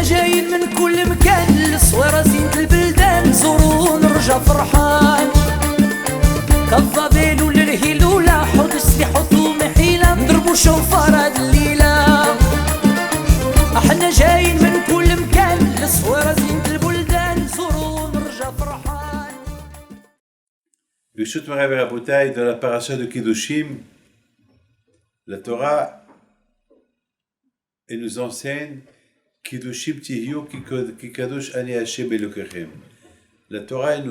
جايين من كل مكان للصويرة زينة البلدان نزورو ونرجع فرحان كالضبيل وللهيل ولا حوض السلاح وطوم حيلة نضربو شوفار هاد الليلة احنا جايين من كل مكان للصويرة زينة البلدان نزورو ونرجع فرحان. Bishut Marav Rabotai, dans la paracha de Kedoshim, la Torah elle nous enseigne Kedoshim Tihiyu ki kadosh ani Hashem Elokechem. La Torah elle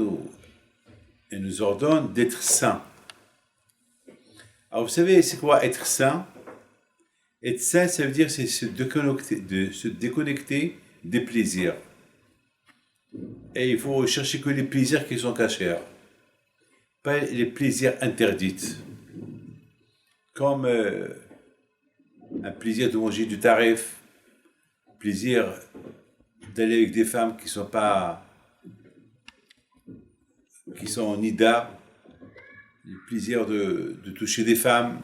nous ordonne d'être saint. Alors vous savez c'est quoi être saint? Être saint, ça veut dire c'est se déconnecter des plaisirs. Et il faut chercher que les plaisirs qui sont cachés, pas les plaisirs interdits. Comme un plaisir de manger du tarif, plaisir d'aller avec des femmes qui sont en nida, le plaisir de toucher des femmes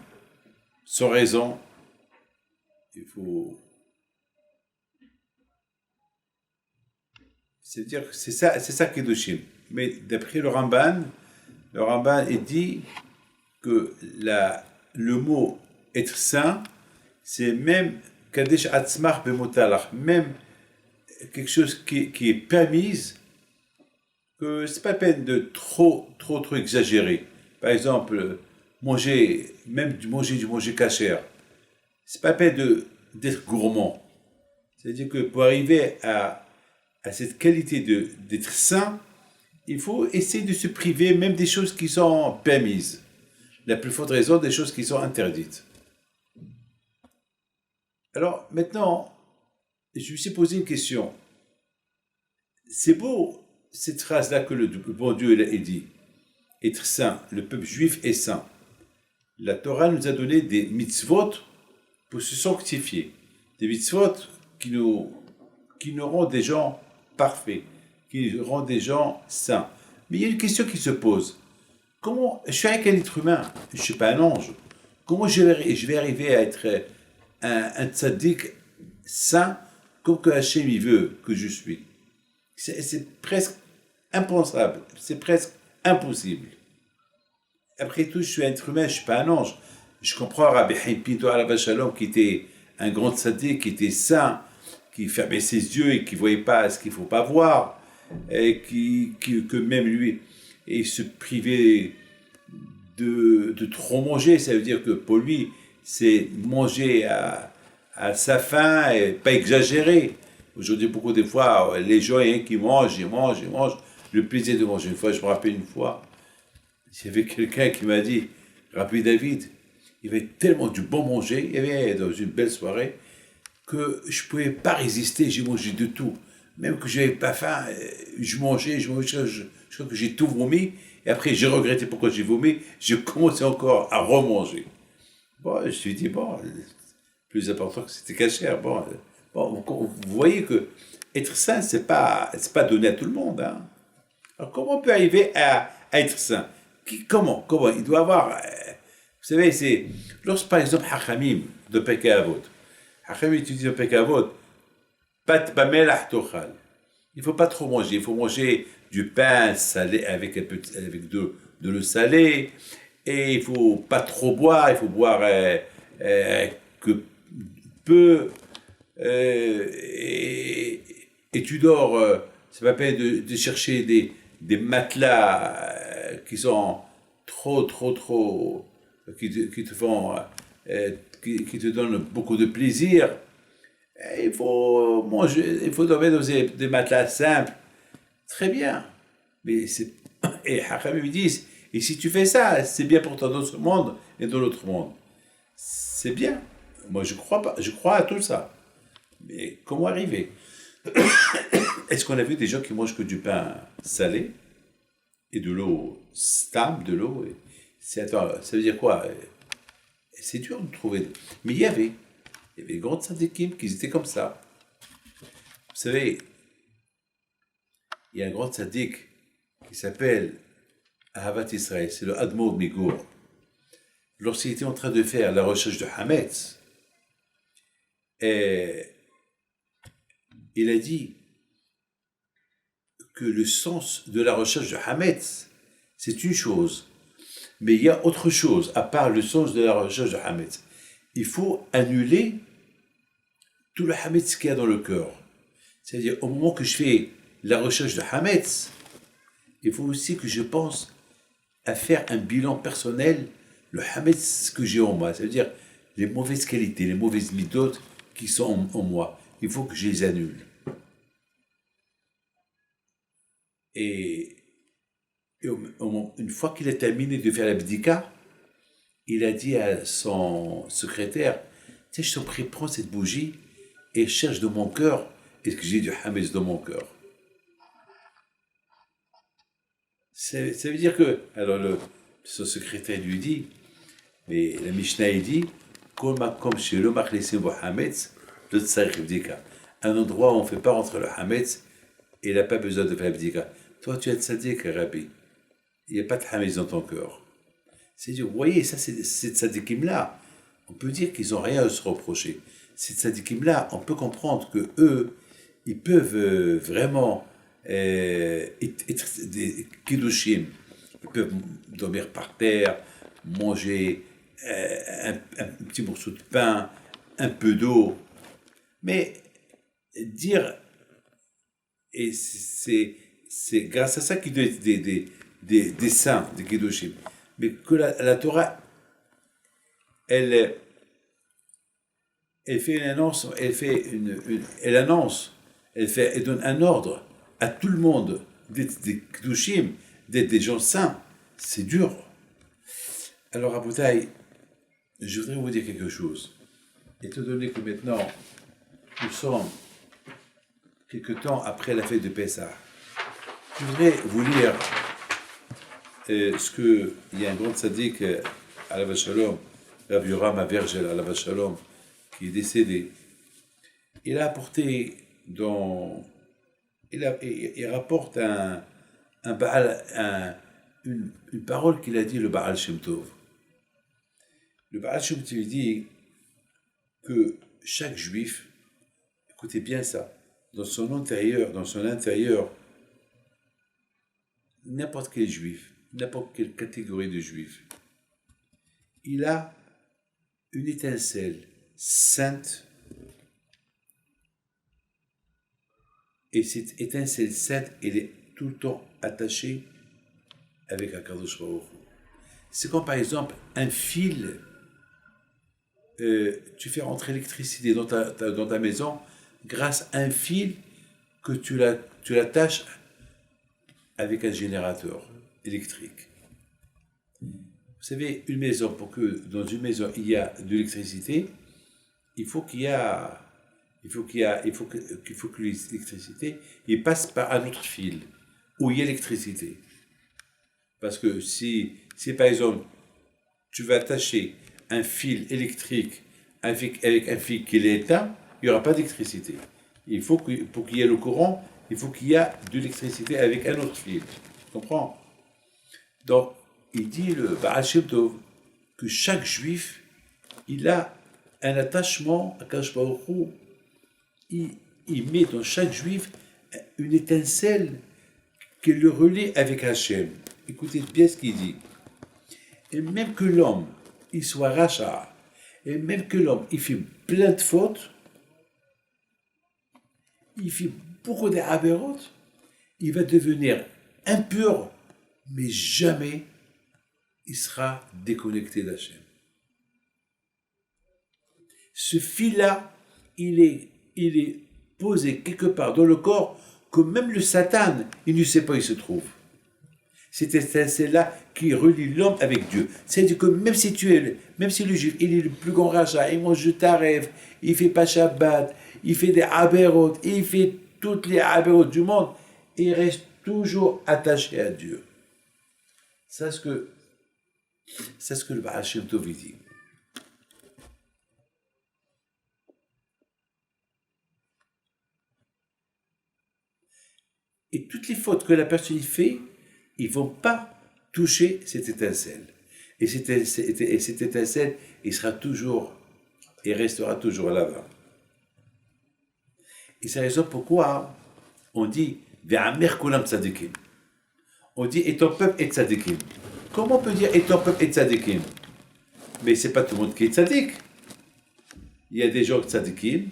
sans raison. Il faut... C'est-à-dire que c'est ça Kedoshim. Mais d'après le Ramban il dit que le mot être saint, c'est même Kadesh Atzmach Bemotalach, même quelque chose qui est permise, que c'est pas la peine de trop exagérer. Par exemple, manger du kasher, c'est pas la peine d'être gourmand. C'est-à-dire que pour arriver à cette qualité d'être saint, il faut essayer de se priver même des choses qui sont permises. La plus forte raison des choses qui sont interdites. Alors maintenant, je me suis posé une question. C'est beau cette phrase-là que le bon Dieu il dit. Être saint, le peuple juif est saint. La Torah nous a donné des mitzvot pour se sanctifier. Des mitzvot qui nous rendent des gens parfaits, qui nous rendent des gens saints. Mais il y a une question qui se pose. Comment, je suis un être humain, je ne suis pas un ange. Comment je vais arriver à être un tzaddik saint comme que Hachem il veut que je suis? C'est presque impensable, c'est presque impossible. Après tout, je suis un être humain, je ne suis pas un ange. Je comprends Rabbi Chaim Pinto Alav Shalom qui était un grand tzaddik, qui était saint, qui fermait ses yeux et qui ne voyait pas ce qu'il ne faut pas voir, et que même lui, il se privait de trop manger. Ça veut dire que pour lui, c'est manger à sa faim et pas exagérer. Aujourd'hui, beaucoup de fois, les gens qui mangent, ils mangent, le plaisir de manger. Une fois, je me rappelle il y avait quelqu'un qui m'a dit, Rabbi David, il y avait tellement du bon manger, il y avait dans une belle soirée, que je ne pouvais pas résister, j'ai mangé de tout. Même que je n'avais pas faim, je mangeais, je crois que j'ai tout vomi, et après j'ai regretté pourquoi j'ai vomi, j'ai commencé encore à remanger. Bon, je me suis dit, bon, plus important que c'était caché. Bon, vous voyez que être saint, c'est pas donné à tout le monde. Hein. Alors comment on peut arriver à être saint? Comment? Il doit avoir... vous savez, c'est... Lorsque par exemple, Hachamim de Pirkei Avot, Hachamim étudie de Pirkei Avot, Pat bamelach tochal. Il ne faut pas trop manger. Il faut manger du pain salé avec de l'eau salée. Et il ne faut pas trop boire. Il faut boire que peu. Et tu dors. Ça va pas de chercher des matelas qui sont trop qui te font qui te donnent beaucoup de plaisir. Il faut manger, il faut dormir dans des matelas simples. Très bien. Mais et Hachamim me disent, et si tu fais ça, c'est bien pour toi dans ce monde et dans l'autre monde. C'est bien. Moi, je crois à tout ça. Mais comment arriver? Est-ce qu'on a vu des gens qui mangent que du pain salé et de l'eau stable, de l'eau? Attends, ça veut dire quoi? C'est dur de trouver. Mais il y avait des grandes tzadikim qui étaient comme ça. Vous savez, il y a un grand tzadik qui s'appelle Ahavat Israël, c'est le Admor Migour. Lorsqu'il était en train de faire la recherche de Hametz, et il a dit que le sens de la recherche de Hametz, c'est une chose. Mais il y a autre chose, à part le sens de la recherche de Hametz. Il faut annuler tout le Hametz qu'il y a dans le cœur. C'est-à-dire, au moment que je fais la recherche de Hametz, il faut aussi que je pense à faire un bilan personnel, le Hametz que j'ai en moi. C'est-à-dire, les mauvaises qualités, les mauvaises méthodes qui sont en moi. Il faut que je les annule. Et une fois qu'il a terminé de faire la bdika, il a dit à son secrétaire, tiens, je t'en prie, prends cette bougie et cherche dans mon cœur, est-ce que j'ai du hametz dans mon cœur? Ça veut dire que, alors son secrétaire lui dit, mais la Mishnah il dit, un endroit où on ne fait pas rentrer le hametz, il n'a pas besoin de faire la bdika. Toi, tu es tzaddik, Rabbi. Il n'y a pas de hametz dans ton cœur. C'est-à-dire, vous voyez, ça, c'est tzaddikim-là. On peut dire qu'ils n'ont rien à se reprocher. Ces tzaddikim-là, on peut comprendre que eux, ils peuvent vraiment être des kiddushim. Ils peuvent dormir par terre, manger un petit morceau de pain, un peu d'eau. Mais dire, et c'est grâce à ça qu'ils doivent être des saints, des kiddushim. Mais que la Torah, elle fait une annonce, elle donne un ordre à tout le monde d'être des kiddushim, d'être des gens saints. C'est dur. Alors, Raboutaï, je voudrais vous dire quelque chose. Étant donné que maintenant, nous sommes quelque temps après la fête de Pessah, je voudrais vous lire ce que il y a un grand tzaddik, alav shalom, Rav Yoram Avergel, alav shalom, qui est décédé. Il a apporté il rapporte une parole qu'il a dit le Baal Shem Tov. Le Baal Shem Tov dit que chaque juif, écoutez bien ça, dans son intérieur, n'importe quel juif, n'importe quelle catégorie de juifs, il a une étincelle sainte, et cette étincelle sainte, elle est tout le temps attachée avec Akadosh Baruch Hu. C'est comme par exemple un fil, tu fais rentrer l'électricité dans ta maison grâce à un fil que tu l'attaches avec un générateur électrique. Vous savez, pour que dans une maison il y a de l'électricité, il faut que l'électricité passe par un autre fil où il y a l'électricité. Parce que si par exemple tu vas attacher un fil électrique avec un fil qui est éteint, il n'y aura pas d'électricité. Pour qu'il y ait le courant, il faut qu'il y ait de l'électricité avec un autre fil. Tu comprends? Donc, il dit le Baal Shem Tov que chaque juif, il a un attachement à Akadosh Baruch Hu. Il met dans chaque juif une étincelle qui le relie avec Hachem. Écoutez bien ce qu'il dit. Et même que l'homme, il soit rachat, et même que l'homme, il fait plein de fautes, il fait beaucoup d'avérotes, il va devenir impur, mais jamais il sera déconnecté d'Hachem. Ce fil-là, il est posé quelque part dans le corps que même le Satan, il ne sait pas où il se trouve. C'est étincelle-là qui relie l'homme avec Dieu. C'est-à-dire que même si le juif, il est le plus grand rachat, il mange de taref, il fait pas Shabbat, il fait des aberot, il fait toutes les aberot du monde, il reste toujours attaché à Dieu. C'est ce que le Baal Shem Tov dit. Et toutes les fautes que la personne fait, ils ne vont pas toucher cette étincelle. Et cette étincelle, il restera toujours là-bas. Et c'est la raison pourquoi on dit Ve'amer kulam tzadikim. On dit et ton peuple est tzadikim. Comment on peut dire et ton peuple est tzadikim? Mais c'est pas tout le monde qui est tzadik. Il y a des gens tzadikim,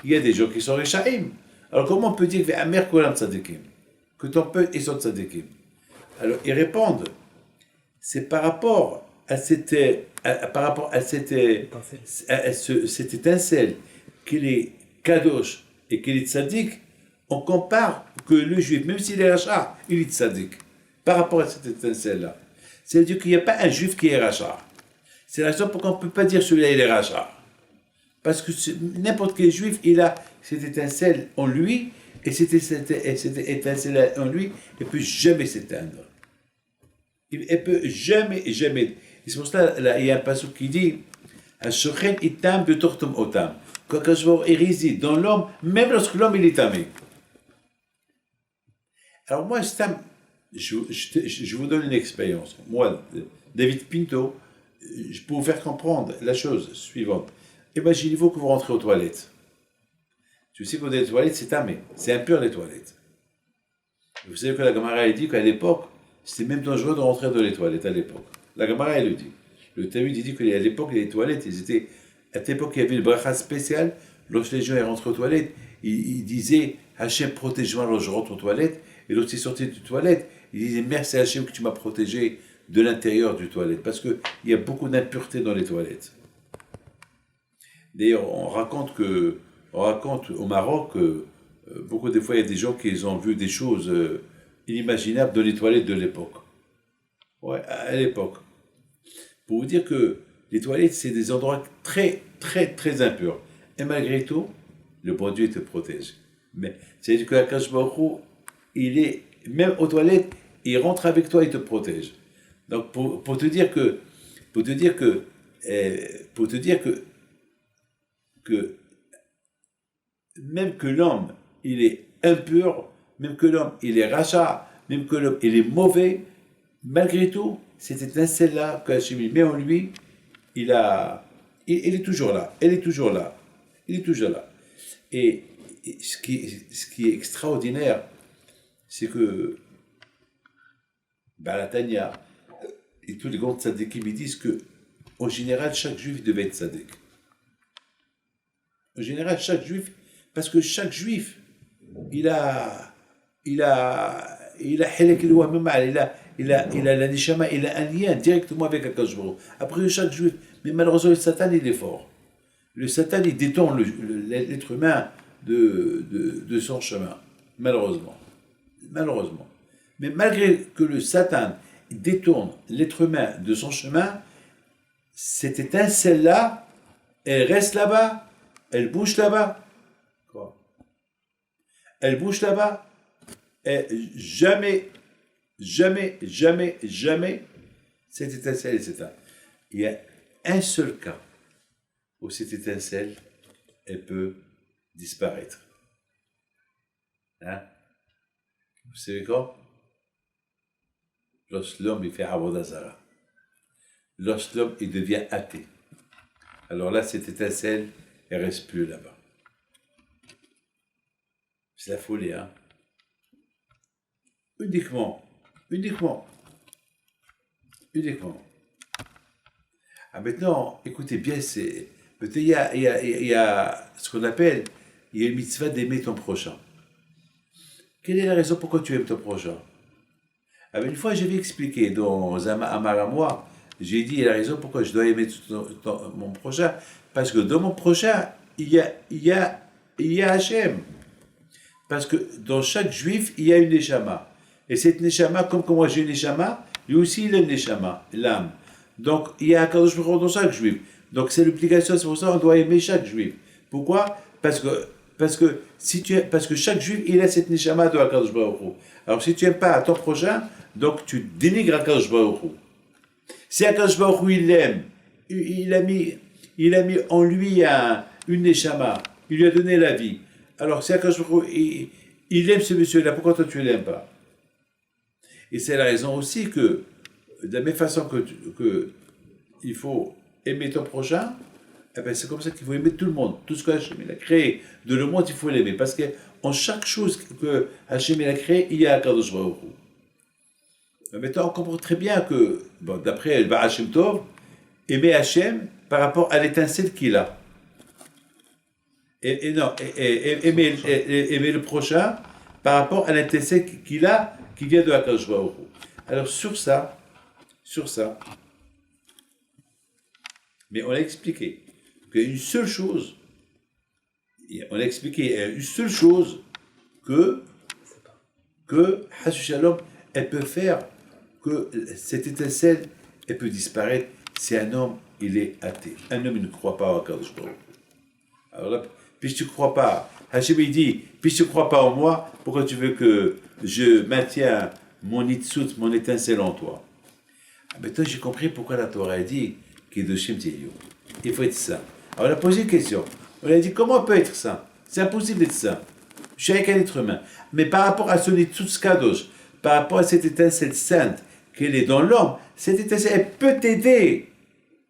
il y a des gens qui sont rishaim. Alors comment on peut dire Ve'amer kulam tzadikim? Que ton peuple est son tzadikim? Alors ils répondent, c'est par rapport à cette étincelle qu'il est kadosh et qu'il est tzaddik, on compare que le juif, même s'il est rachat, il est tzaddik, par rapport à cette étincelle-là. C'est-à-dire qu'il n'y a pas un juif qui est rachat. C'est la raison pour qu'on ne peut pas dire celui-là il est rachat. Parce que n'importe quel juif, il a cette étincelle en lui, et cette étincelle en lui, elle ne peut jamais s'éteindre. Elle ne peut jamais. Et c'est pour cela, là, il y a un passage qui dit Hashochen itam betortum otam. Quand il réside dans l'homme, même lorsque l'homme il est tamé. Alors moi, je vous donne une expérience. Moi, David Pinto, je peux vous faire comprendre la chose suivante. Imaginez-vous que vous rentrez aux toilettes. Tu sais que les toilettes, c'est tamé. C'est impur, les toilettes. Vous savez que la Gemara a dit qu'à l'époque, c'était même dangereux de rentrer dans les toilettes à l'époque. La Gemara, elle le dit. Le Talmud dit qu'à l'époque, les toilettes, ils étaient... À cette époque, il y avait une bracha spéciale. Lorsque les gens rentraient aux toilettes, ils disaient « Hachem, protège-moi lorsque je rentre aux toilettes ». Et lorsqu'ils sortaient des toilettes, ils disaient « Merci Hachem que tu m'as protégé de l'intérieur du toilette ». Parce qu'il y a beaucoup d'impuretés dans les toilettes. D'ailleurs, on raconte au Maroc que beaucoup de fois, il y a des gens qui ont vu des choses inimaginables dans les toilettes de l'époque. Ouais, à l'époque. Pour vous dire que les toilettes, c'est des endroits très, très, très impurs. Et malgré tout, le bon Dieu te protège. Mais c'est-à-dire que Akash Baruch Hu, il est, même aux toilettes, il rentre avec toi et te protège. Donc, pour te dire que même que l'homme, il est impur, même que l'homme, il est rachat, même que l'homme, il est mauvais, malgré tout, cette étincelle-là que Hachem met en lui, il est toujours là. Elle est toujours là. Il est toujours là. Et ce qui est extraordinaire, c'est que Balatania et tous les grands tzadikim disent que, en général, chaque juif devait être tzadik. En général, chaque juif, parce que chaque juif, il a la neshama, il a un lien directement avec Akadosh Baruch Hu. Après, chaque juif, mais malheureusement, le Satan, il est fort. Le Satan, il détourne l'être humain de son chemin, malheureusement. Mais malgré que le Satan détourne l'être humain de son chemin, cette étincelle-là, elle reste là-bas, elle bouge là-bas. Quoi? Elle bouge là-bas, et jamais, cette étincelle est éteinte. Il y a un seul cas où cette étincelle, elle peut disparaître. Hein? Vous savez quoi? Lorsque l'homme il fait Avodah Zara. Lorsque l'homme il devient athée. Alors là, cette étincelle, elle ne reste plus là-bas. C'est la folie, hein? Uniquement. Ah, maintenant, écoutez bien, il y a ce qu'on appelle, il y a une mitzvah d'aimer ton prochain. Quelle est la raison pourquoi tu aimes ton prochain? Ah, une fois, j'avais expliqué dans un amar à moi, j'ai dit la raison pourquoi je dois aimer mon prochain, parce que dans mon prochain, il y a Hachem. Parce que dans chaque juif, il y a une neshama. Et cette neshama, comme moi j'ai une neshama, lui aussi il a une neshama, l'âme. Donc il y a un Kadosh Baruch Hu dans chaque juif. Donc c'est l'obligation, c'est pour ça qu'on doit aimer chaque juif. Pourquoi? Parce que chaque juif, il a cette neshama de Kadosh Baruch Hu. Alors si tu n'aimes pas ton prochain, donc tu dénigres Kadosh Baruch Hu. Si Kadosh Baruch Hu il l'aime, il a mis en lui une neshama, il lui a donné la vie. Alors si Kadosh Baruch Hu il aime ce monsieur-là, pourquoi toi tu ne l'aimes pas? Et c'est la raison aussi que, de la même façon que il faut aimer ton prochain, Eh ben, c'est comme ça qu'il faut aimer tout le monde. Tout ce que Hachem il a créé de le monde, il faut l'aimer. Parce qu'en chaque chose que Hachem il a créé, il y a Akadosh Baruch Hu. Maintenant, on comprend très bien que, bon, d'après le Baal Shem Tov, aimer Hachem par rapport à l'étincelle qu'il a. Et non, aimer le prochain par rapport à l'étincelle qu'il a, qui vient de Akadosh Baruch Hu. Alors sur ça, mais on a expliqué qu'une seule chose, que Hashu Shalom, elle peut faire, que cette étincelle, elle peut disparaître si un homme, il est athée. Un homme, il ne croit pas à Akadosh Baruch Hu. Alors là, puisque tu ne crois pas, Hachem il dit, puisque tu ne crois pas en moi, pourquoi tu veux que je maintienne mon itzut, mon étincelle en toi? Maintenant, j'ai compris pourquoi la Torah a dit Kedoshim Tiyu. Il faut être saint. Alors, on a posé une question. On a dit, comment on peut être saint? C'est impossible d'être saint. Je suis avec un être humain. Mais par rapport à son itzut kadosh, par rapport à cette étincelle sainte qu'elle est dans l'homme, cette étincelle, elle peut t'aider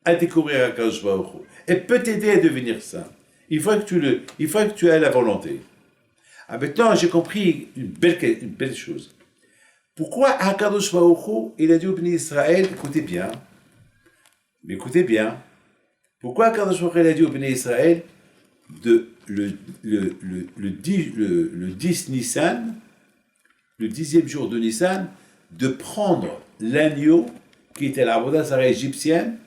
à découvrir Akadosh Baruch Hu. Elle peut t'aider à devenir saint. Il faut que tu aies la volonté. Ah, maintenant, j'ai compris une belle chose. Pourquoi Akadosh Baruch Hu, il a dit au Bnei Israël, écoutez bien, pourquoi Akadosh Baruch Hu, il a dit au Bnei Israël, le 10 Nissan, le 10e jour de Nissan, de prendre l'agneau, qui était la Avodah Zarah égyptienne,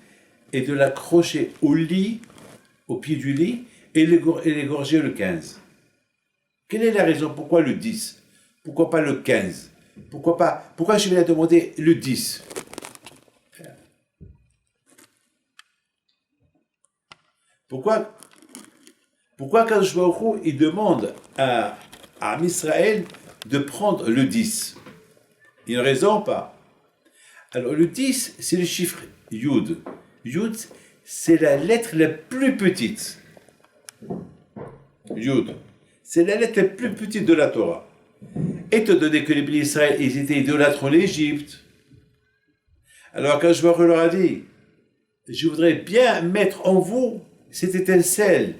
et de l'accrocher au lit, au pied du lit, et l'égorger le 15. Quelle est la raison? Pourquoi le 10? Pourquoi pas le 15? Pourquoi je vais demander le 10? Pourquoi Kadosh Baruch Hu, il demande à Israël de prendre le 10? Il y a une raison pas? Alors le 10, c'est le chiffre Yud. Yud, c'est la lettre la plus petite. Yud. C'est la lettre la plus petite de la Torah. Étant donné que les Bnei Israël, ils étaient idolâtres en Égypte, alors quand je leur a dit, je voudrais bien mettre en vous cette étincelle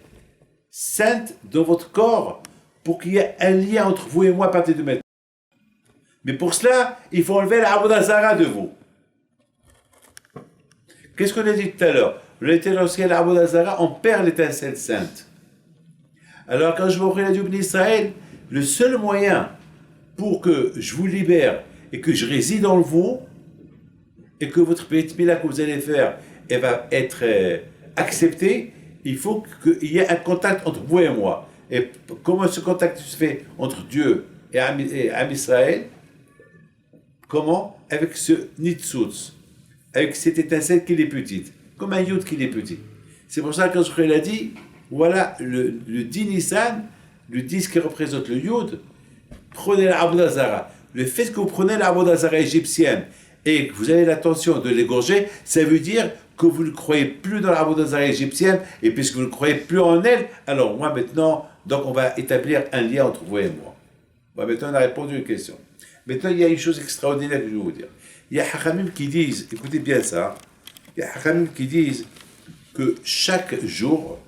sainte dans votre corps pour qu'il y ait un lien entre vous et moi à partir de maintenant. Mais pour cela, il faut enlever la Avodah Zarah de vous. Qu'est-ce qu'on a dit tout à l'heure? Lorsqu'il y a la Avodah Zarah, on perd l'étincelle sainte. Alors quand je m'offre la Dieu d'Israël, le seul moyen pour que je vous libère et que je réside en vous, et que votre Beit Mila que vous allez faire, elle va être acceptée, il faut qu'il y ait un contact entre vous et moi. Et comment ce contact se fait entre Dieu et Am Israël? Comment? Avec ce nitzutz, avec cette étincelle qui est petite, comme un yud qui est petit. C'est pour ça que quand je a dit, voilà le 10 Nissan, le 10 qui représente le yud, prenez la Avodah Zarah. Le fait que vous prenez la Avodah Zarah égyptienne et que vous avez l'intention de l'égorger, ça veut dire que vous ne croyez plus dans la Avodah Zarah égyptienne, et puisque vous ne croyez plus en elle, alors moi maintenant, donc on va établir un lien entre vous et moi. Bon, maintenant on a répondu à une question. Maintenant il y a une chose extraordinaire que je vais vous dire. Il y a Hachamim qui disent, écoutez bien ça, il y a Hachamim qui disent que chaque jour,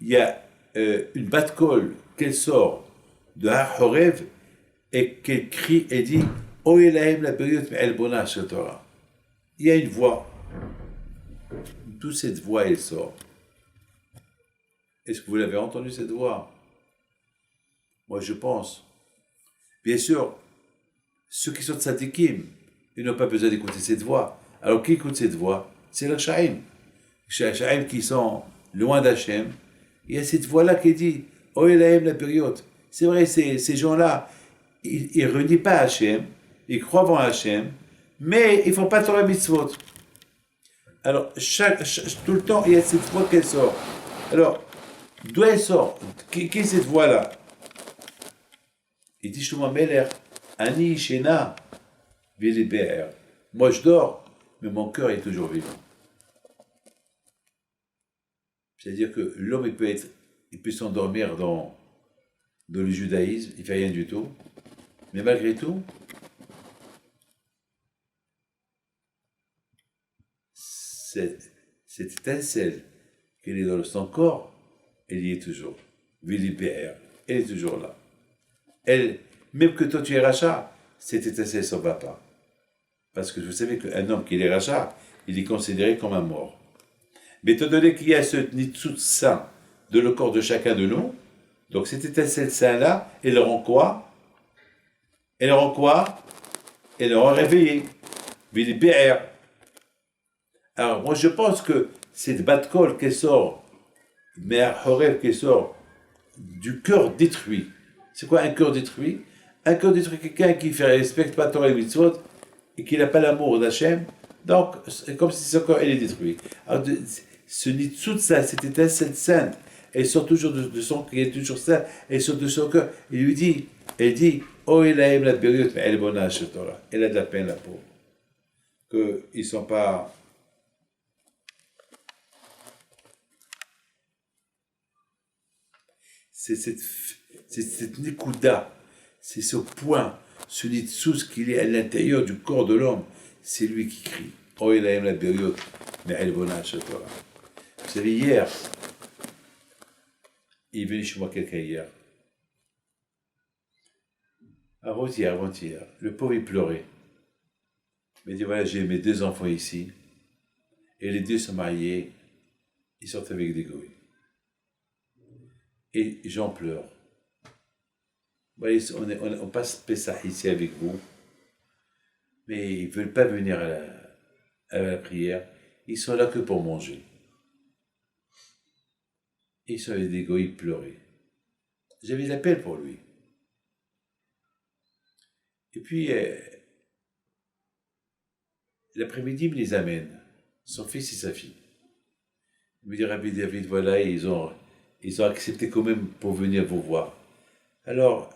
il y a une bat-kol qu'elle sort de Har Horev et qu'elle crie et dit O Elahem la période El Bona Torah. Il y a une voix. D'où cette voix elle sort? Est-ce que vous l'avez entendu cette voix? Moi je pense. Bien sûr, ceux qui sont tzadikim, ils n'ont pas besoin d'écouter cette voix. Alors qui écoute cette voix? C'est les Shaim. Les Shaim qui sont loin d'Hachem. Il y a cette voix-là qui dit O Elahem la période. C'est vrai, ces gens-là, ils ne renient pas Hachem, ils croient en Hachem, mais ils ne font pas Torah mitzvot. Alors, tout le temps, il y a cette voix qui sort. Alors, d'où elle sort? Qui est cette voix-là? Il dit Shlomo Meler, Ani Shena, Veleber. Moi, je dors, mais mon cœur est toujours vivant. C'est-à-dire que l'homme, il peut s'endormir dans le judaïsme, il ne fait rien du tout, mais malgré tout, cette étincelle qu'elle est dans son corps, elle y est toujours. Vili Be'er, elle est toujours là. Elle, même que toi tu es rachat, cette étincelle ne s'en va pas. Parce que vous savez qu'un homme qui est rachat, il est considéré comme un mort. Mais étant donné qu'il y a ce Nitsut saint de le corps de chacun de nous, donc cette étincelle saint-là, elle rend quoi? Elle rend quoi? Elle rend réveillé. Vili Be'er. Alors moi je pense que cette bat-kol qui sort, Mer Horeb qui sort du cœur détruit. C'est quoi un cœur détruit? Un cœur détruit, quelqu'un qui ne respecte pas Torah et Mitzvot et qui n'a pas l'amour d'Hachem, donc c'est comme si son corps est détruit. Alors ce Nitzut, ça, cette étincelle sainte, elle sort toujours de son cœur, elle est toujours sainte, elle sort de son cœur. Il lui dit, elle dit, oh il a la période, mais elle est bonne à Torah. Elle a de la peine la pauvre. Qu'ils ne sont pas. C'est cette nekuda, c'est ce point, ce nitsous qu'il est à l'intérieur du corps de l'homme, c'est lui qui crie. Oh, il aime la période, mais elle est bonne à Torah. Vous savez, hier, il est venu chez moi quelqu'un hier. Avant-hier, le pauvre il pleurait. Il m'a dit voilà, j'ai mes 2 enfants ici, et les 2 sont mariés, ils sortent avec des goïs. Et j'en pleure. On passe Pessah ici avec vous, mais ils ne veulent pas venir à la prière. Ils sont là que pour manger. Ils sont avec des goïs pleurer. J'avais de la peine pour lui. Et puis, l'après-midi, il me les amène, son fils et sa fille. Il me dit Rabbi David, voilà, ils ont accepté quand même pour venir vous voir. Alors,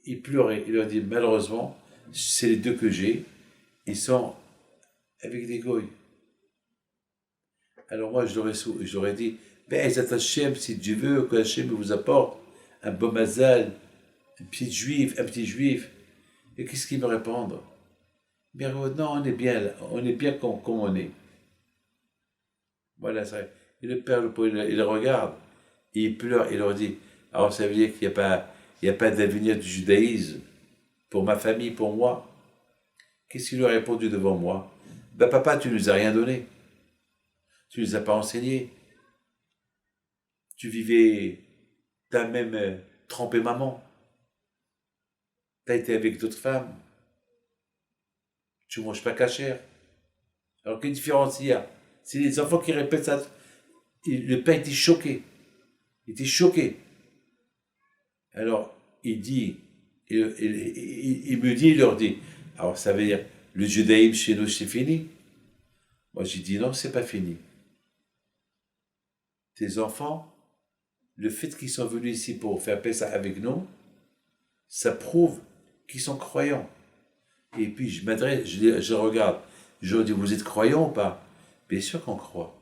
il pleurait. Il leur dit, malheureusement, c'est les 2 que j'ai. Ils sont avec des goïs. Alors moi, je leur ai dit, ben, Hachem, si Dieu veut que Hachem vous apporte un bon mazal, un petit juif. Et qu'est-ce qu'ils me répondent? Bien, non, on est bien là. On est bien comme on est. Voilà, ça. Et le père, il le regarde, et il pleure, il leur dit, alors ça veut dire qu'il n'y a pas d'avenir du judaïsme pour ma famille, pour moi. Qu'est-ce qu'il lui a répondu devant moi? Ben papa, tu nous as rien donné. Tu nous as pas enseigné. Tu vivais, t'as même trompé maman. T'as été avec d'autres femmes. Tu manges pas cachère. Alors quelle différence il y a? C'est les enfants qui répètent ça. Le père était choqué. Alors, il leur dit, alors ça veut dire, le judaïsme chez nous, c'est fini? Moi, j'ai dit, non, c'est pas fini. Tes enfants, le fait qu'ils sont venus ici pour faire Pessah avec nous, ça prouve qu'ils sont croyants. Et puis, je regarde, je leur dis, vous êtes croyants ou pas? Bien sûr qu'on croit.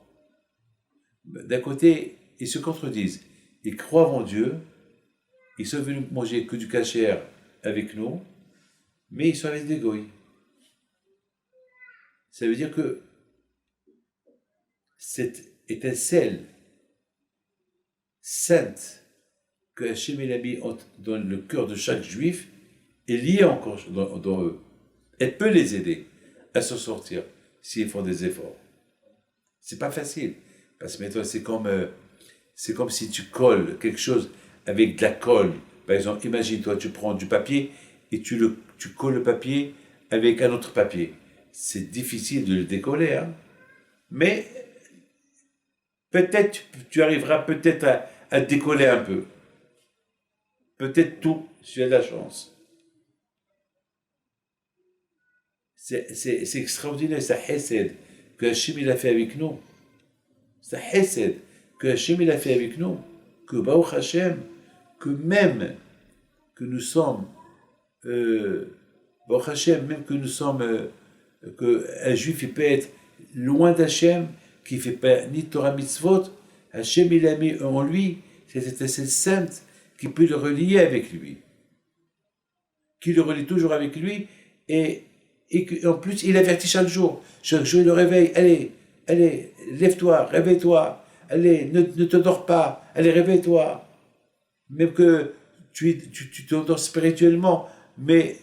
D'un côté, ils se contredisent. Ils croient en Dieu, ils sont venus manger que du kasher avec nous, mais ils sont avec des goïs. Ça veut dire que cette étincelle sainte que Hachem et l'ami ont dans le cœur de chaque juif est liée encore dans eux. Elle peut les aider à s'en sortir s'ils font des efforts. C'est pas facile. Parce que maintenant, c'est comme si tu colles quelque chose avec de la colle. Par exemple, imagine-toi, tu prends du papier et tu colles le papier avec un autre papier. C'est difficile de le décoller, hein? Mais peut-être, tu arriveras peut-être à décoller un peu. Peut-être tout, si tu as de la chance. C'est extraordinaire, ça hesed que Hachem il a fait avec nous. C'est hesed que Hachem il a fait avec nous, que Baruch Hachem, que même que nous sommes, Baruch Hachem, même que nous sommes, qu'un juif il peut être loin d'Hachem, qui ne fait pas ni Torah Mitzvot, Hachem il a mis en lui cette étincelle sainte qui peut le relier avec lui, qui le relie toujours avec lui, et en plus il avertit chaque jour il le réveille, allez, allez, lève-toi, réveille-toi, allez, ne te dors pas, allez, réveille-toi. Même que tu t'endors spirituellement, mais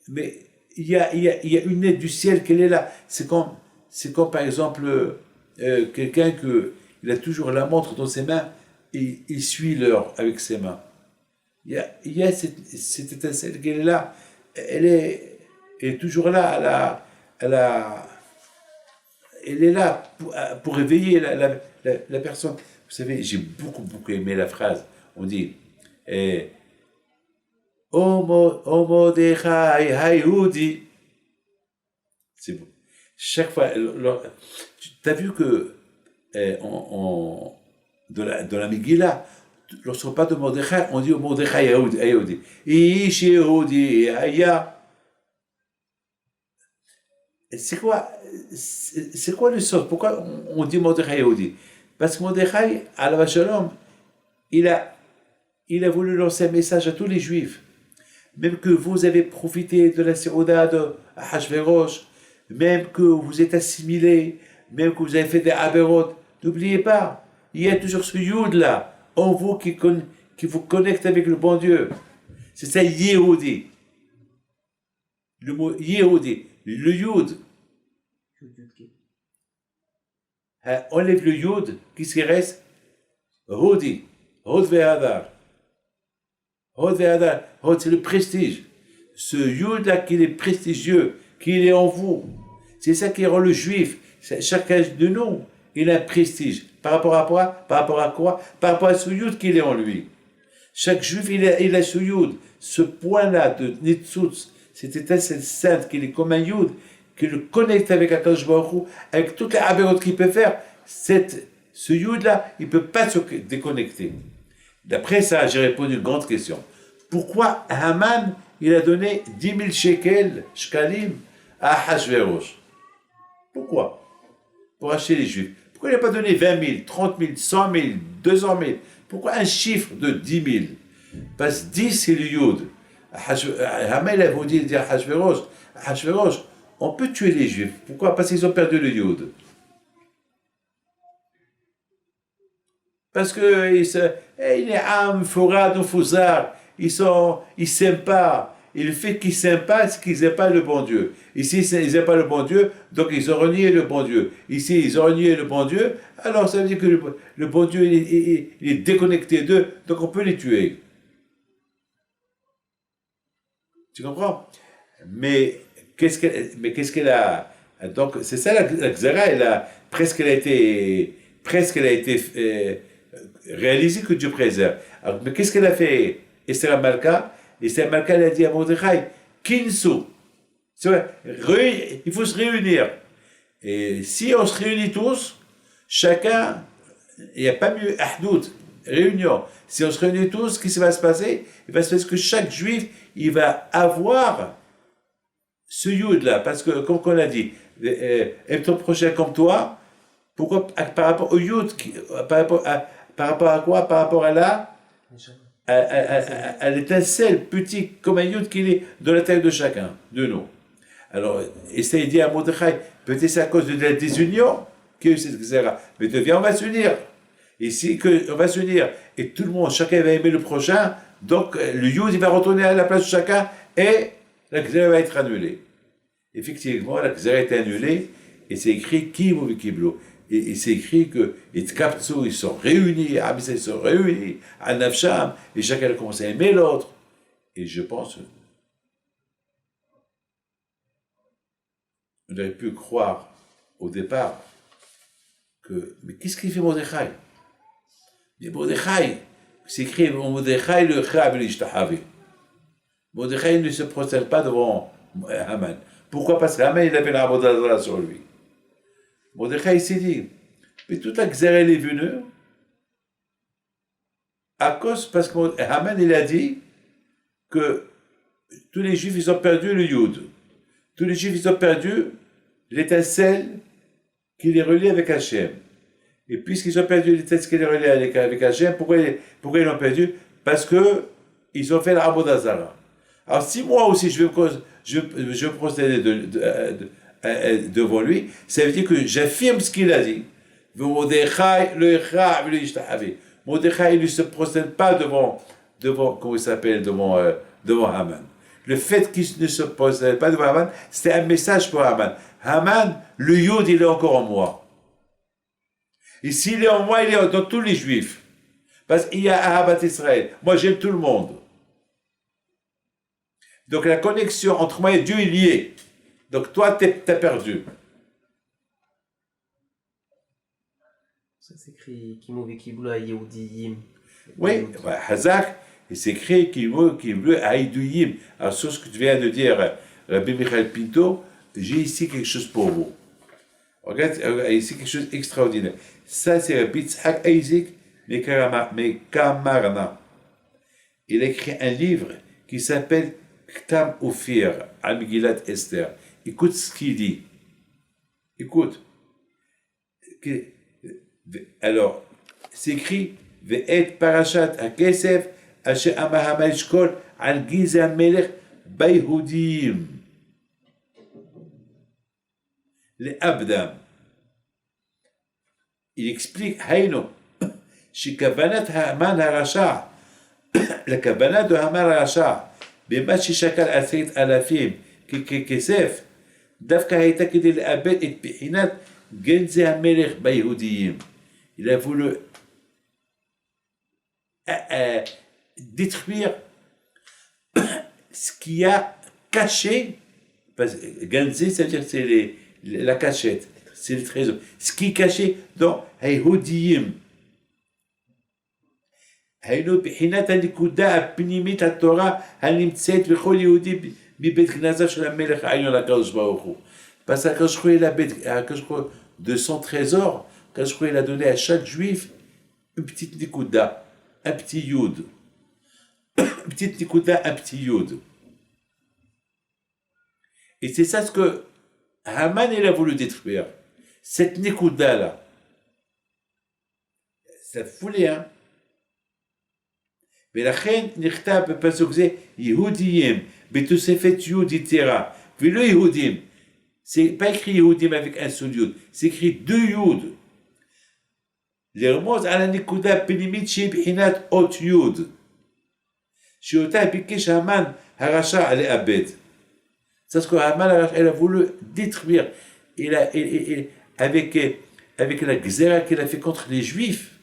il y a une aide du ciel qu'elle est là. C'est comme par exemple, quelqu'un il a toujours la montre dans ses mains et il suit l'heure avec ses mains. Il y a cette étincelle qu'elle est là. Elle est toujours là. Elle est là pour réveiller la personne. Vous savez, j'ai beaucoup aimé la phrase. On dit, O Mordechai Hayudi. C'est bon. Chaque fois, tu as vu que dans la Megillah, lorsqu'on parle de Mordechai, on dit au Mordechai Hayudi. Ish Yehudi Haya. C'est quoi le sens? Pourquoi on dit Mordechai Yehudi? Parce que Mordechai, alav shalom, il a voulu lancer un message à tous les Juifs. Même que vous avez profité de la sérouda de Hachvérosh, même que vous êtes assimilés, même que vous avez fait des aberot, n'oubliez pas, il y a toujours ce Yud là, en vous qui vous connecte avec le bon Dieu. C'est ça, Yehudi. Le mot Yehudi, le Yud. Enlève le Yud, qu'est-ce qui reste? Hodi, Hod ve'adar. Hod ve'adar, Hod c'est le prestige. Ce Yud là qui est prestigieux, qui est en vous. C'est ça qui rend le juif. Chacun de nous, il a un prestige. Par rapport à quoi? Par rapport à quoi? Par rapport à ce Yud qu'il est en lui. Chaque juif, il a ce Yud. Ce point-là de Nitzutz, cette étincelle sainte qui est comme un Yud, qui le connecte avec Akadosh Baruch Hu, avec toutes les aberrotes qu'il peut faire, ce Yud-là, il ne peut pas se déconnecter. D'après ça, j'ai répondu à une grande question. Pourquoi Haman, il a donné 10 000 shekalim, à Hachvérosh? Pourquoi? Pour acheter les Juifs. Pourquoi il n'a pas donné 20 000, 30 000, 100 000, 200 000? Pourquoi un chiffre de 10 000? Parce que 10, c'est le Yud. Haman, il a voulu dire à Hachvérosh, on peut tuer les Juifs. Pourquoi? Parce qu'ils ont perdu le Yud. Parce que il est âme, forad, ou fouzard. Ils s'aiment pas. Et le fait qu'ils s'aiment pas, c'est qu'ils n'aiment pas le bon Dieu. Ici, ils n'aiment pas le bon Dieu, donc ils ont renié le bon Dieu. Ici, ils ont renié le bon Dieu, alors ça veut dire que le bon Dieu, il est déconnecté d'eux, donc on peut les tuer. Tu comprends? Mais qu'est-ce qu'elle a? Donc, c'est ça la Xéra, presque elle a été réalisée que Dieu préserve. Alors, mais qu'est-ce qu'elle a fait? Esther Malka, elle a dit à Mordechai, Kinsu, c'est vrai, il faut se réunir. Et si on se réunit tous, chacun, il n'y a pas mieux, ahdout, réunion. Si on se réunit tous, qu'est-ce qui va se passer? Il va se passer que chaque juif, il va avoir ce yud là, parce que, comme on a dit, aime ton prochain comme toi. Pourquoi? Par rapport au yud, par rapport à quoi? Par rapport à l'étincelle petit comme un yud qu'il est dans la tête de chacun de nous. Alors, essaye de dire à Mordechai, peut-être c'est à cause de la désunion qu'il y a eu cette xéra, mais viens, on va s'unir. Et si on va s'unir et tout le monde, chacun va aimer le prochain, donc le yud il va retourner à la place de chacun et la xéra va être annulée. Effectivement, la xéra est annulée et c'est écrit Kim ou Kiblo. Et c'est écrit que les Tkaptsu, ils sont réunis, Abissa, ils sont réunis, à Nafsham, et chacun a commencé à aimer l'autre. Et je pense, on aurait pu croire au départ que, mais qu'est-ce qu'il fait Mordechai? Mais Mordechai, c'est écrit Mordechai le Chav l'Ishtahavi. Mordechai ne se prosterne pas devant Haman. Pourquoi? Parce que Haman, il avait la Abodazara sur lui. Mordechai s'est dit, mais toute la xéra est venue à cause, parce que Haman il a dit que tous les Juifs ils ont perdu le Yud. Tous les Juifs ils ont perdu l'étincelle qui les relie avec Hachem. Et puisqu'ils ont perdu l'étincelle qui les relie avec Hachem, pourquoi ils l'ont perdu? Parce que ils ont fait l'Abodazara. Alors si moi aussi je veux me procéder devant lui, ça veut dire que j'affirme ce qu'il a dit. Mordechai il ne se prosterne pas devant comment il s'appelle, devant Haman. Le fait qu'il ne se prosterne pas devant Haman, c'était un message pour Haman. Haman, le Yod, il est encore en moi. Et s'il est en moi, il est dans tous les Juifs. Parce qu'il y a Ahabat Israël. Moi, j'aime tout le monde. Donc la connexion entre moi et Dieu est liée. Donc toi, t'as perdu. Ça s'écrit Kimo Vekibula Yehudiyim. Oui, Hazak, il s'écrit Kimo Aïdouyim. Alors sur ce que tu viens de dire, Rabbi Michael Pinto, j'ai ici quelque chose pour vous. Regarde, ici quelque chose d'extraordinaire. Ça, c'est Rabbi Tzhak Isaac Mekamarna. Il a écrit un livre qui s'appelle Ktam Ophir, al Megillat Esther. Écoute ce qu'il dit. Écoute. Alors, c'est écrit Ve'et Parashat HaKesef Asher Amar HaMashkol Al Giza Melech Bayhudim. Les Abdam. Il explique Hayno. שכוונת המן הרשע, לכוונת המן הרשע, במה ששקל 10,000 ככסף, דווקא הייתה כדי לאבד את בחינת גנזי המלך ביהודיים. Il a voulu détruire ce qui a caché, parce que Ganzi, ça veut dire que c'est la cachette, c'est le trésor, ce qui est caché dans Yehudim. היינו בחינת הנקודה הפנימית התורה הנמצאת בכל יהודי מבית כנסה של המלך העליון הקדוש ברוך הוא. Parce que הקדוש ברוך הוא, de son trésor, הקדוש ברוך הוא, il a donné à chaque juif une petite nikuda, un petit yud. Une petite nikuda, un petit yud. Et c'est ça ce que Haman il a voulu détruire. Cette nikuda là. Ça foulait, hein. ולכן נכתב בפסוק זה יהודיים בתוספת יוד יתרה ולא יהודים. C'est pas écrit יהודים avec un seul yud, c'est écrit deux יוד. לרמוז על הנקודה הפנימית שהיא בחינת אות יוד שאותה ביקש המן הרשע לאבד. C'est ce que Haman a voulu détruire. Avec la gzera qu'il a fait contre les juifs,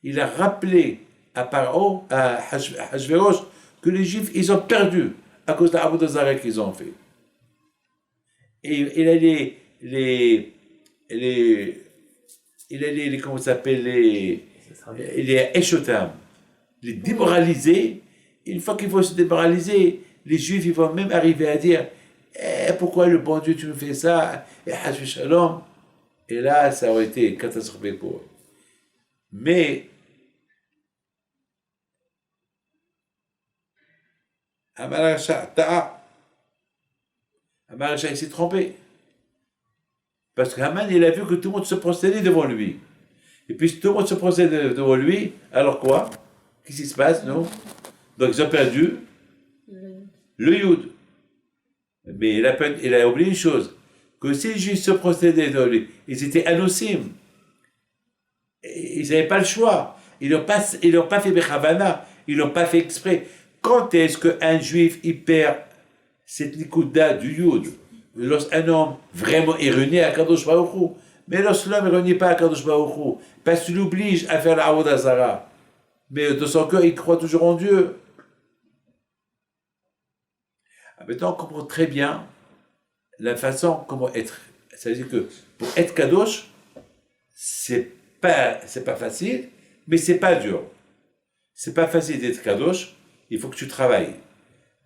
il a rappelé à Paro, à Hachvérosh, que les Juifs, ils ont perdu à cause de l'Avodah Zarah qu'ils ont fait. Et il a les comment ça s'appelle, les Eshotam, les démoraliser. Une fois qu'ils vont se démoraliser, les Juifs, ils vont même arriver à dire pourquoi le bon Dieu, tu me fais ça, et Hachvé Shalom. Et là, ça aurait été catastrophique pour eux. Mais Haman il s'est trompé. Parce que Haman, il a vu que tout le monde se prosternait devant lui. Et puis, tout le monde se prosternait devant lui, alors quoi? Qu'est-ce qui se passe, non? Donc, ils ont perdu le Yud. Mais il a oublié une chose, que si les Juifs se prosternaient devant lui, ils étaient anosim. Ils n'avaient pas le choix. Ils n'ont pas fait Bechavana, ils n'ont pas fait exprès. Quand est-ce qu'un juif il perd cette nikuda du yud? Lorsqu'un homme vraiment est renié à Kadosh Baruch Hu. Mais lorsque l'homme ne renie pas à Kadosh Baruch Hu, parce qu'il l'oblige à faire la Avodah Zarah, mais de son cœur il croit toujours en Dieu. Maintenant on comprend très bien la façon comment être. Ça veut dire que pour être Kadosh, c'est pas facile, mais c'est pas dur. C'est pas facile d'être Kadosh. Il faut que tu travailles.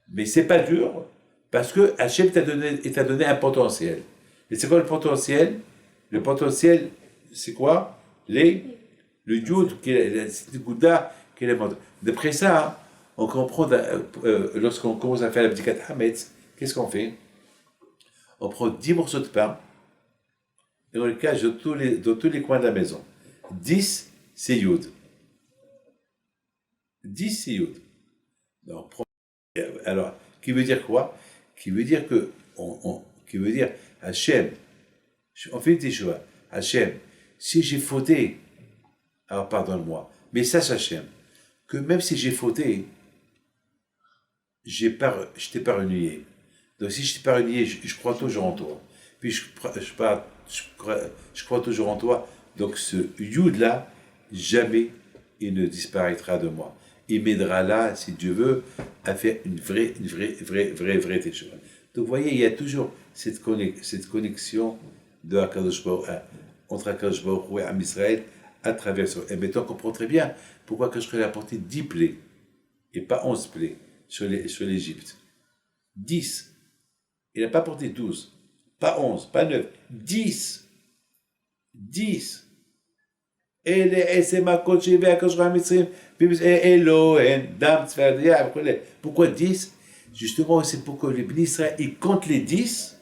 Mais c'est pas dur, parce que Hachem t'a donné un potentiel. Et c'est quoi le potentiel? Le potentiel, c'est quoi? Le Yud, c'est Gouda, qui est le monde. D'après ça, on comprend, lorsqu'on commence à faire la Bdikat Hametz, qu'est-ce qu'on fait? On prend 10 morceaux de pain, et on les cache dans tous les coins de la maison. 10, c'est Yud. 10, c'est Yud. Alors, qui veut dire quoi? Qui veut dire Hachem, on fait des choix. Hachem, si j'ai fauté, alors pardonne-moi. Mais sache Hachem, que même si j'ai fauté, je t'ai pas renié. Donc si je t'ai pas renié, je crois toujours en toi. Puis je crois toujours en toi. Donc ce Yud-là, jamais il ne disparaîtra de moi. Il m'aidera là, si Dieu veut, à faire une vraie teshuva. Donc vous voyez, il y a toujours cette connexion de Akadosh Baruch Hu, entre Akadosh Baruch Hu et Am Israël à travers ça. Et maintenant on comprend très bien pourquoi Akadosh Baruch Hu a apporté 10 plaies et pas 11 plaies sur l'Égypte. 10. Il n'a pas porté 12, pas 11, pas 9, 10. 10. Pourquoi 10? Justement, c'est pour que les Bnei Israël, ils comptent les 10.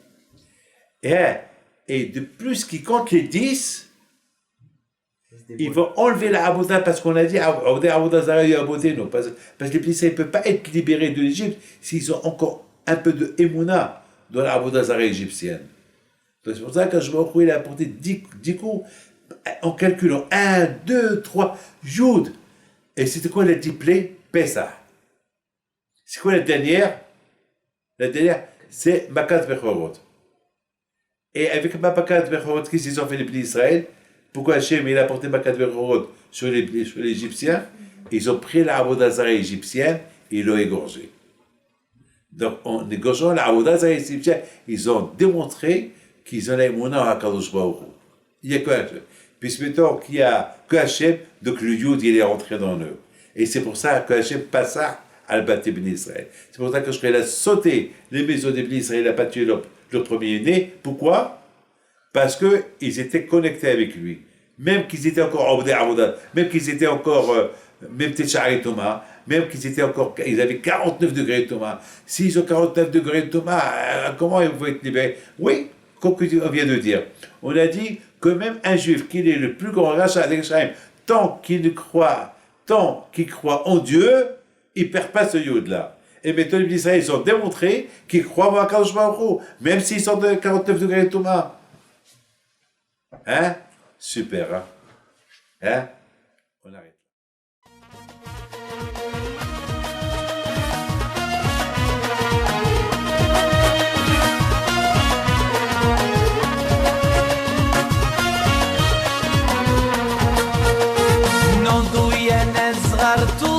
Et de plus qu'ils comptent les 10, ils vont enlever la Avoda, parce qu'on a dit Avoda Zara et Avoda, non. Parce que les Bnei Israël ne peuvent pas être libérés de l'Égypte s'ils ont encore un peu de Emouna dans la Avoda Zara égyptienne. Donc c'est pour ça que je vois qu'il a apporté 10 coups en calculant 1, 2, 3, Yud. Et c'était quoi la 10 plaies? Pessah. C'est quoi la dernière? La dernière, c'est Makat Bechorot. Et avec Makat Bechorot, qu'est-ce qu'ils ont fait les Bnei Israël? Pourquoi Hachem il a apporté Makat Bechorot sur les Égyptiens? Ils ont pris la Avoda Zara égyptienne et ils l'ont égorgé. Donc en égorgeant la Avoda Zara égyptienne, ils ont démontré qu'ils ont la Emouna à Kadosh Baruch Hu. Il y a que Hachem. Puis mettons qu'il y a que Hachem, donc le Yud il est rentré dans eux. Et c'est pour ça que Hachem passa à battre les Bnei Israël. C'est pour ça que je a sauté les maisons des Bnei Israël, il a pas tué leur premier-né. Pourquoi? Parce qu'ils étaient connectés avec lui. Même qu'ils étaient encore même qu'ils étaient encore même Téchari Thomas, même qu'ils étaient encore, ils avaient 49 degrés de Thomas. S'ils ont 49 degrés de Thomas, comment ils vont être libérés? Oui, comme on vient de dire. On a dit que même un juif, qu'il est le plus grand rachat d'Israël, tant qu'il croit en Dieu, il ne perd pas ce yod-là. Et maintenant, les Israéliens, ils ont démontré qu'ils croient en Akadosh Baruch Hu, même s'ils sont de 49 degrés de Thomas. Hein? Super, hein? Hein? On arrête. Non, tu y en es